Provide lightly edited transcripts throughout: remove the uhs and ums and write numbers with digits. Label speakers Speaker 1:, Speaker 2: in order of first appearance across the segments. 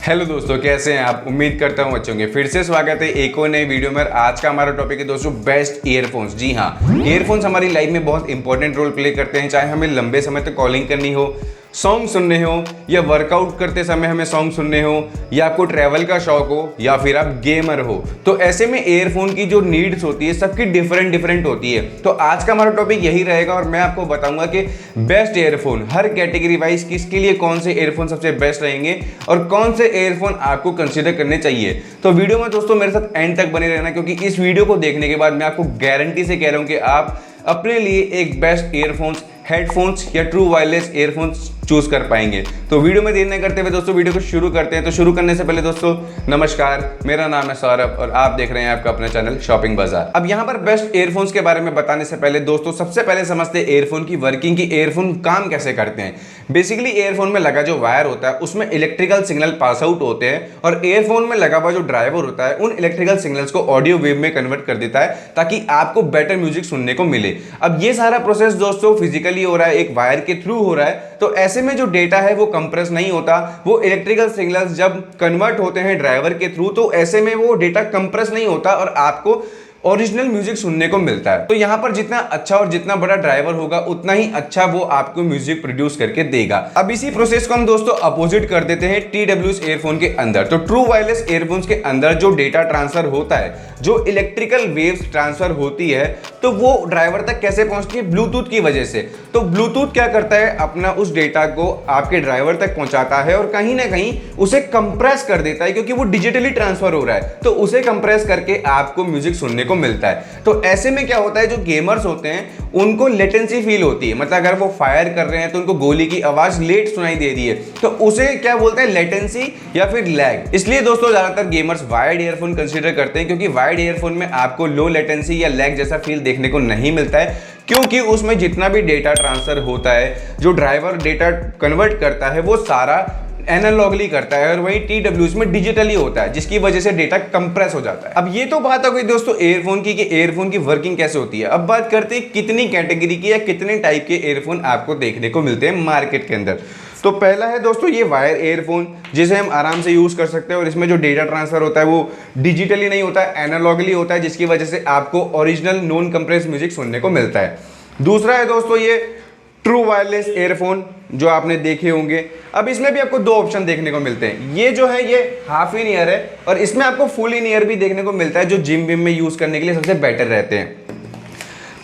Speaker 1: Hello दोस्तों, कैसे हैं आप। उम्मीद करता हूँ अच्छे होंगे। फिर से स्वागत है एक और नई वीडियो में। आज का हमारा टॉपिक है दोस्तों बेस्ट ईयरफोन्स। जी हाँ, ईयरफोन्स हमारी लाइफ में बहुत इंपॉर्टेंट रोल प्ले करते हैं। चाहे हमें लंबे समय तक कॉलिंग करनी हो, सॉन्ग सुनने हो, या वर्कआउट करते समय हमें सॉन्ग सुनने हो, या आपको ट्रैवल का शौक हो, या फिर आप गेमर हो, तो ऐसे में ईयरफोन की जो नीड्स होती है सबकी डिफरेंट होती है। तो आज का हमारा टॉपिक यही रहेगा और मैं आपको बताऊंगा कि बेस्ट ईयरफोन हर कैटेगरी वाइज किसके लिए कौन से ईयरफोन सबसे बेस्ट रहेंगे और कौन से ईयरफोन आपको कंसीडर करने चाहिए। तो वीडियो में दोस्तों मेरे साथ एंड तक बने रहना, क्योंकि इस वीडियो को देखने के बाद मैं आपको गारंटी से कह रहा हूं कि आप अपने लिए एक बेस्ट ईयरफोन्स, हेडफोन्स या ट्रू वायरलेस ईयरफोन्स चूज कर पाएंगे। तो वीडियो में देर नहीं करते हुए दोस्तों वीडियो को शुरू करते हैं। तो शुरू करने से पहले दोस्तों नमस्कार, मेरा नाम है सौरभ और आप देख रहे हैं आपका अपना चैनल शॉपिंग बाजार। अब यहाँ पर बेस्ट ईयरफोन्स के बारे में बताने से पहले दोस्तों सबसे पहले समझते हैं ईयरफोन की वर्किंग की, ईयरफोन काम कैसे करते हैं। बेसिकली ईयरफोन में लगा जो वायर होता है उसमें इलेक्ट्रिकल सिग्नल पास आउट होते हैं और ईयरफोन में लगा हुआ जो ड्राइवर होता है उन इलेक्ट्रिकल सिग्नल्स को ऑडियो वेव में कन्वर्ट कर देता है ताकि आपको बेटर म्यूजिक सुनने को मिले। अब ये सारा प्रोसेस दोस्तों फिजिकली हो रहा है, एक वायर के थ्रू हो रहा है। तो ऐसे में जो डेटा है वो कंप्रेस नहीं होता, वो इलेक्ट्रिकल सिग्नल्स जब कन्वर्ट होते हैं ड्राइवर के थ्रू तो ऐसे में वो डेटा कंप्रेस नहीं होता और आपको ओरिजिनल म्यूजिक सुनने को मिलता है। तो यहां पर जितना अच्छा और जितना बड़ा ड्राइवर होगा उतना ही अच्छा वो आपको म्यूजिक प्रोड्यूस करके देगा। अब इसी प्रोसेस को हम दोस्तों अपोजिट कर देते हैं TWS ईयरफोन के अंदर। तो ट्रू वायरलेस ईयरफोन्स के अंदर जो डेटा ट्रांसफर होता है, जो इलेक्ट्रिकल वेव्स ट्रांसफर होती है, तो वो ड्राइवर तक कैसे पहुंचती है? ब्लूटूथ की वजह से। तो ब्लूटूथ क्या करता है, अपना उस डेटा को आपके ड्राइवर तक पहुंचाता है और कहीं ना कहीं उसे कंप्रेस कर देता है, क्योंकि वो डिजिटली ट्रांसफर हो रहा है। तो उसे कंप्रेस करके आपको म्यूजिक सुनने को मिलता है। तो ऐसे में क्या होता है, जो गेमर्स होते हैं उनको लेटेंसी फील होती है। मतलब अगर वो फायर कर रहे हैं तो उनको गोली की आवाज लेट सुनाई दे रही है, तो उसे क्या बोलते हैं, लेटेंसी या फिर लैग। इसलिए दोस्तों ज्यादातर गेमर्स वायर्ड ईयरफोन कंसीडर करते हैं, क्योंकि वायर्ड ईयरफोन में आपको लो लेटेंसी या लैग जैसा फील देखने को नहीं मिलता है, क्योंकि उसमें जितना भी डेटा ट्रांसफर होता है, जो ड्राइवर डेटा कन्वर्ट करता है, वो सारा एनालॉगली करता है और वही TWS में डिजिटली होता है, जिसकी वजह से डेटा कंप्रेस हो जाता है। अब ये तो बात हो गई दोस्तों ईयरफोन की कि ईयरफोन की वर्किंग कैसे होती है। अब बात करते हैं कितनी कैटेगरी की या कितने टाइप के ईयरफोन आपको देखने को मिलते हैं मार्केट के अंदर। तो पहला है दोस्तों ये वायर ईयरफोन, जिसे हम आराम से यूज कर सकते हैं और इसमें जो डेटा ट्रांसफर होता है वो डिजिटली नहीं होता है, एनालॉगली होता है, जिसकी वजह से आपको ओरिजिनल नॉन कंप्रेस म्यूजिक सुनने को मिलता है। दूसरा है दोस्तों ये ट्रू वायरलेस ईयरफोन, जो आपने देखे होंगे। अब इसमें भी आपको दो ऑप्शन देखने को मिलते हैं। ये जो है ये हाफ इन ईयर है और इसमें आपको फुल इन ईयर भी देखने को मिलता है, जो जिम विम में यूज करने के लिए सबसे बेटर रहते हैं।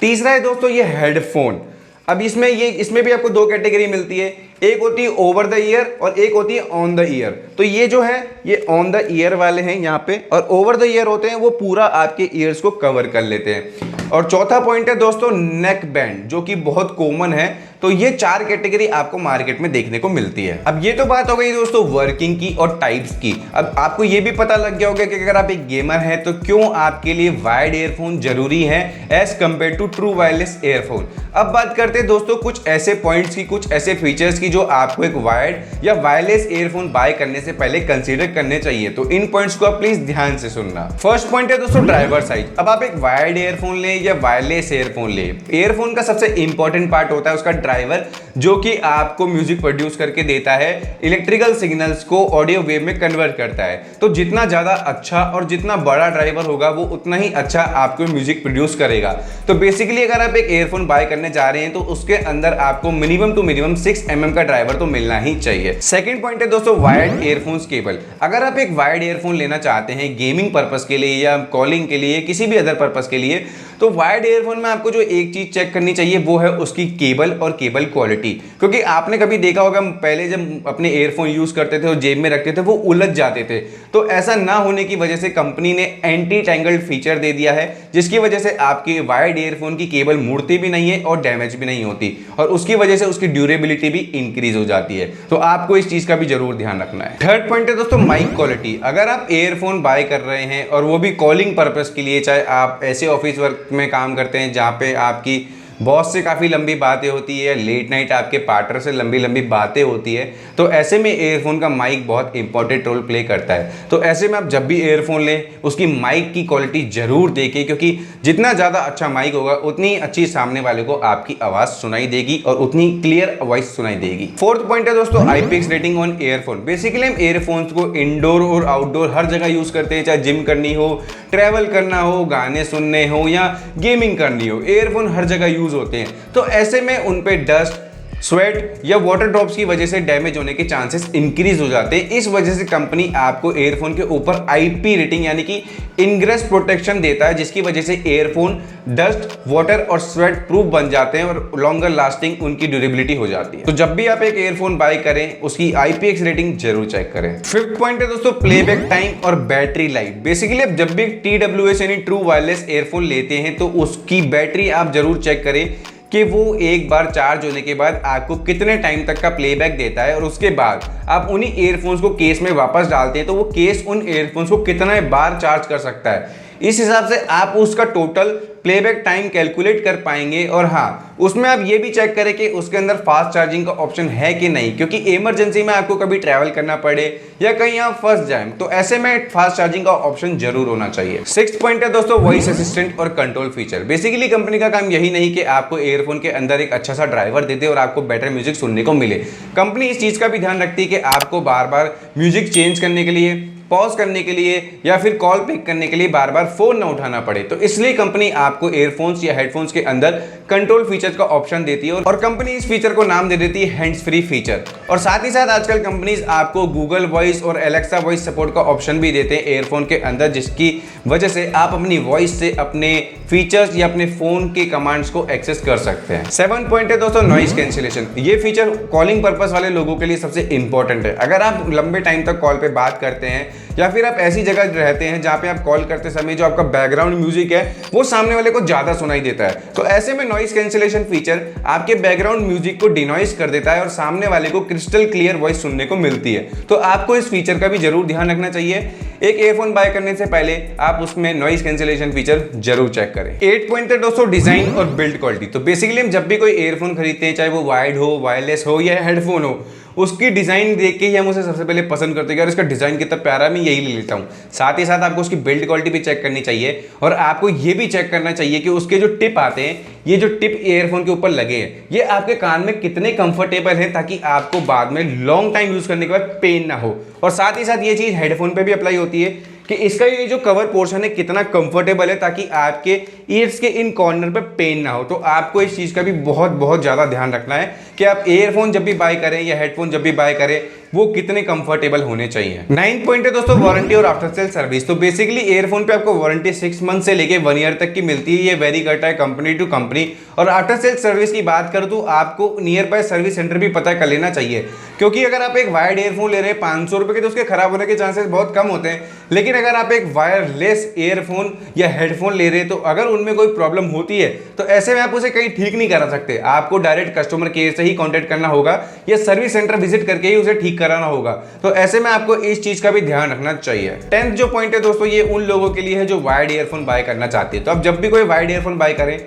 Speaker 1: तीसरा है दोस्तों ये हेडफोन। अब इसमें भी आपको दो कैटेगरी मिलती है, एक होती है ओवर द ईयर और एक होती है ऑन द ईयर। तो ये जो है ये ऑन द ईयर वाले हैं यहाँ पे, और ओवर द ईयर होते हैं वो पूरा आपके ईयर्स को कवर कर लेते हैं। और चौथा पॉइंट है दोस्तों नेक बैंड, जो कि बहुत कॉमन है। तो ये चार कैटेगरी आपको मार्केट में देखने को मिलती है। अब ये तो बात हो गई दोस्तों वर्किंग की और टाइप्स की। अब आपको ये भी पता लग गया होगा कि अगर आप एक गेमर हैं तो क्यों आपके लिए वायर्ड ईयरफोन जरूरी है as compare to true wireless earphone. अब बात करते हैं दोस्तों कुछ ऐसे पॉइंट्स की, कुछ ऐसे फीचर्स की जो आपको एक वायर्ड या वायरलेस ईयरफोन बाय करने से पहले कंसीडर करने चाहिए। तो इन पॉइंट्स को आप प्लीज ध्यान से सुनना। फर्स्ट पॉइंट है दोस्तों ड्राइवर साइज। अब आप एक वायर्ड ईयरफोन ले या वायरलेस ईयरफोन ले, ईयरफोन का सबसे इंपॉर्टेंट पार्ट होता है उसका ड्राइवर, जो कि आपको म्यूजिक प्रोड्यूस करके देता है, इलेक्ट्रिकल सिग्नल्स को ऑडियो वेव में कन्वर्ट करता है। तो जितना ज्यादा अच्छा और जितना बड़ा ड्राइवर होगा वो उतना ही अच्छा आपको म्यूजिक प्रोड्यूस करेगा। तो बेसिकली अगर आप एक ईयरफोन बाय करने जा रहे हैं तो उसके अंदर आपको मिनिमम टू मिनिमम 6 mm का ड्राइवर तो मिलना ही चाहिए। सेकंड पॉइंट है दोस्तों वायर्ड ईयरफोन्स केबल। अगर आप एक वायर्ड ईयरफोन लेना चाहते हैं गेमिंग पर्पस के लिए या कॉलिंग के लिए, किसी भी अदर पर्पस के लिए, तो वायर्ड ईयरफोन में आपको जो एक चीज चेक करनी चाहिए वो है उसकी केबल और केबल क्वालिटी। क्योंकि आपने कभी देखा होगा पहले जब अपने ईयरफोन यूज करते थे और जेब में रखते थे वो उलझ जाते थे। तो ऐसा ना होने की वजह से कंपनी ने एंटी टैंगल्ड फीचर दे दिया है, जिसकी वजह से आपके वायर्ड ईयरफोन की केबल मुड़ती भी नहीं है और डैमेज भी नहीं होती, और उसकी वजह से उसकी ड्यूरेबिलिटी भी इंक्रीज हो जाती है। तो आपको इस चीज का भी जरूर ध्यान रखना है। थर्ड पॉइंट है दोस्तों माइक क्वालिटी। अगर आप ईयरफोन बाय कर रहे हैं और वो भी कॉलिंग पर्पस के लिए, चाहे आप ऐसे ऑफिस वर्क में काम करते हैं जहाँ पे आपकी बॉस से काफ़ी लंबी बातें होती है, लेट नाइट आपके पार्टनर से लंबी लंबी बातें होती है, तो ऐसे में ईयरफोन का माइक बहुत इंपॉर्टेंट रोल प्ले करता है। तो ऐसे में आप जब भी ईयरफोन लें उसकी माइक की क्वालिटी जरूर देखें, क्योंकि जितना ज़्यादा अच्छा माइक होगा उतनी अच्छी सामने वाले को आपकी आवाज़ सुनाई देगी और उतनी क्लियर वॉइस सुनाई देगी। फोर्थ पॉइंट है दोस्तों IPX rating on earphone. Basically हम ईयरफोन्स को इंडोर और आउटडोर हर जगह यूज़ करते हैं, चाहे जिम करनी हो, ट्रैवल करना हो, गाने सुनने हो या गेमिंग करनी हो, ईयरफोन हर जगह यूज़ होते हैं। तो ऐसे में उन पे डस्ट, स्वेट या वाटर ड्रॉप्स की वजह से डैमेज होने के चांसेस इंक्रीज हो जाते हैं। इस वजह से कंपनी आपको ईयरफोन के ऊपर IP रेटिंग यानी कि इनग्रेस प्रोटेक्शन देता है, जिसकी वजह से ईयरफोन डस्ट, वाटर और स्वेट प्रूफ बन जाते हैं और लॉन्गर लास्टिंग उनकी ड्यूरेबिलिटी हो जाती है। तो जब भी आप एक ईयरफोन बाय करें उसकी IPX रेटिंग जरूर चेक करें। फिफ्थ पॉइंट है दोस्तों प्लेबैक टाइम और बैटरी लाइफ। बेसिकली आप जब भी TWS यानी ट्रू वायरलेस ईयरफोन लेते हैं तो उसकी बैटरी आप जरूर चेक करें कि वो एक बार चार्ज होने के बाद आपको कितने टाइम तक का प्लेबैक देता है, और उसके बाद आप उन्हीं ईयरफोन्स को केस में वापस डालते हैं तो वो केस उन ईयरफोन्स को कितने बार चार्ज कर सकता है। इस हिसाब से आप उसका टोटल प्लेबैक टाइम कैलकुलेट कर पाएंगे। और हाँ, उसमें आप ये भी चेक करें कि उसके अंदर फास्ट चार्जिंग का ऑप्शन है कि नहीं, क्योंकि इमरजेंसी में आपको कभी ट्रैवल करना पड़े या कहीं आप फंस जाएं तो ऐसे में फास्ट चार्जिंग का ऑप्शन जरूर होना चाहिए। सिक्स्थ पॉइंट है दोस्तों वॉइस असिस्टेंट और कंट्रोल फीचर। बेसिकली कंपनी का काम यही नहीं कि आपको ईयरफोन के अंदर एक अच्छा सा ड्राइवर दे दे और आपको बेटर म्यूजिक सुनने को मिले। कंपनी इस चीज का भी ध्यान रखती है कि आपको बार बार म्यूजिक चेंज करने के लिए, पॉज करने के लिए या फिर कॉल पिक करने के लिए बार बार फोन ना उठाना पड़े। तो इसलिए कंपनी आपको ईयरफोन्स या हेडफोन्स के अंदर कंट्रोल फीचर्स का ऑप्शन देती है, और कंपनी इस फीचर को नाम दे देती है हैंड्स फ्री फीचर। और साथ ही साथ आजकल कंपनीज आपको गूगल वॉइस और एलेक्सा वॉइस सपोर्ट का ऑप्शन भी देते हैं ईयरफोन के अंदर, जिसकी वजह से आप अपनी वॉइस से अपने फीचर्स या अपने फोन के कमांड्स को एक्सेस कर सकते हैं। 7 पॉइंट है दोस्तों नॉइस कैंसिलेशन। ये फीचर कॉलिंग पर्पस वाले लोगों के लिए सबसे इंपॉर्टेंट है। अगर आप लंबे टाइम तक कॉल पे बात करते हैं या फिर आप ऐसी जगह रहते हैं जहां पे आप कॉल करते समय जो आपका बैकग्राउंड म्यूजिक है वो सामने वाले को ज्यादा सुनाई देता है, तो ऐसे में नॉइस कैंसिलेशन फीचर आपके बैकग्राउंड म्यूजिक को डिनॉइस कर देता है और सामने वाले को क्रिस्टल क्लियर वॉइस सुनने को मिलती है। तो आपको इस फीचर का भी जरूर ध्यान रखना चाहिए। एक ईयरफोन बाय करने से पहले आप उसमें नॉइस कैंसिलेशन फीचर जरूर चेक करें। 8 पॉइंट है दोस्तों डिजाइन और बिल्ड क्वालिटी। तो बेसिकली हम जब भी कोई ईयरफोन खरीदते हैं, चाहे वो वायर्ड हो, वायरलेस हो या हेडफोन हो, उसकी डिजाइन देख के ही हम उसे सबसे पहले पसंद करते हैं कि यार इसका डिजाइन कितना प्यारा, मैं यही ले लेता हूँ। साथ ही साथ आपको उसकी बिल्ड क्वालिटी भी चेक करनी चाहिए और आपको ये भी चेक करना चाहिए कि उसके जो टिप आते हैं, ये जो टिप ईयरफोन के ऊपर लगे हैं, ये आपके कान में कितने कंफर्टेबल हैं, ताकि आपको बाद में लॉन्ग टाइम यूज करने के बाद पेन ना हो। और साथ ही साथ ये चीज हेडफोन पे भी अप्लाई होती है कि इसका ये जो कवर पोर्शन है कितना कंफर्टेबल है, ताकि आपके ईयर्स के इन कॉर्नर पे पेन ना हो। तो आपको इस चीज का भी बहुत ज्यादा ध्यान रखना है कि आप ईयरफोन जब भी बाय करें या हेडफोन जब भी बाय करें वो कितने कंफर्टेबल होने चाहिए। 9 पॉइंट है दोस्तों वारंटी और आफ्टर सेल सर्विस। तो बेसिकली ईयरफोन पे आपको वारंटी 6 मंथ से लेके 1 ईयर तक की मिलती है। ये वेरी करता है कंपनी टू कंपनी। और आफ्टर सेल सर्विस की बात करूं तो आपको नियर बाय सर्विस सेंटर भी पता कर लेना चाहिए, क्योंकि अगर आप एक वायर्ड ईयरफोन ले रहे हैं 500 रुपए के, तो उसके खराब होने के चांसेस बहुत कम होते हैं। लेकिन अगर आप एक वायरलेस ईयरफोन या हेडफोन ले रहे हैं, तो अगर उनमें कोई प्रॉब्लम होती है तो ऐसे में आप उसे कहीं ठीक नहीं करा सकते। आपको डायरेक्ट कस्टमर केयर से ही कॉन्टेक्ट करना होगा या सर्विस सेंटर विजिट करके ही उसे ठीक कराना होगा। तो ऐसे में आपको इस चीज का भी ध्यान रखना चाहिए। 10th जो पॉइंट है दोस्तों, ये उन लोगों के लिए है जो वायर्ड ईयरफोन बाय करना चाहते हैं। तो अब जब भी कोई वायर्ड ईयरफोन बाय करें,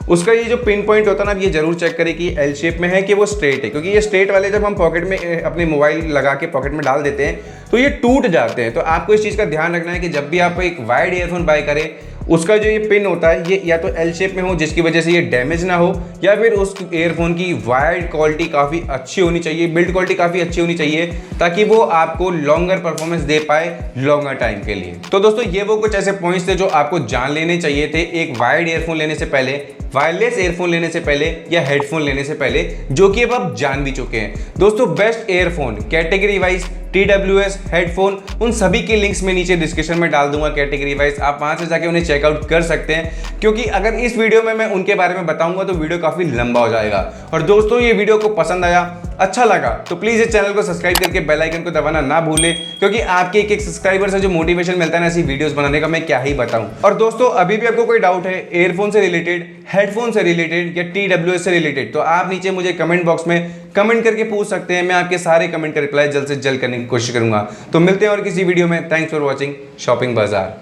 Speaker 1: उसका ये जो पिन पॉइंट होता है ना, ये जरूर चेक करें कि एल शेप में है कि वो स्ट्रेट है, क्योंकि ये स्ट्रेट वाले जब हम पॉकेट में अपने मोबाइल लगा के पॉकेट में डाल देते हैं तो ये टूट जाते हैं। तो आपको इस चीज़ का ध्यान रखना है कि जब भी आप एक वायर्ड ईयरफोन बाय करें, उसका जो ये पिन होता है ये या तो एल शेप में हो, जिसकी वजह से ये डैमेज ना हो, या फिर उस ईयरफोन की वायर्ड क्वालिटी काफ़ी अच्छी होनी चाहिए, बिल्ड क्वालिटी काफ़ी अच्छी होनी चाहिए, ताकि वो आपको लॉन्गर परफॉर्मेंस दे पाए लॉन्गर टाइम के लिए। तो दोस्तों ये वो कुछ ऐसे पॉइंट्स थे जो आपको जान लेने चाहिए थे एक वायर्ड ईयरफोन लेने से पहले, वायरलेस ईयरफोन लेने से पहले या हेडफोन लेने से पहले, जो कि अब आप जान भी चुके हैं। दोस्तों best earphone category wise, TWS headphone, उन सभी के लिंक्स में नीचे डिस्क्रिप्शन में डाल दूंगा कैटेगरी वाइज। आप वहां से जाके उन्हें चेकआउट कर सकते हैं, क्योंकि अगर इस वीडियो में मैं उनके बारे में बताऊंगा तो वीडियो काफी लंबा हो जाएगा। और दोस्तों ये वीडियो को पसंद आया, अच्छा लगा, तो प्लीज इस चैनल को सब्सक्राइब करके बेल आइकन को दबाना ना भूलें, क्योंकि आपके एक सब्सक्राइबर से जो मोटिवेशन मिलता है ना ऐसी वीडियोस बनाने का, मैं क्या ही बताऊं। और दोस्तों अभी भी आपको कोई डाउट है ईयरफोन से रिलेटेड, हेडफोन से रिलेटेड या TWS से रिलेटेड, तो आप नीचे मुझे कमेंट बॉक्स में कमेंट करके पूछ सकते हैं। मैं आपके सारे कमेंट का रिप्लाई जल्द से जल्द करने की कोशिश करूंगा। तो मिलते हैं और किसी वीडियो में। थैंक्स फॉर वॉचिंग शॉपिंग बाजार।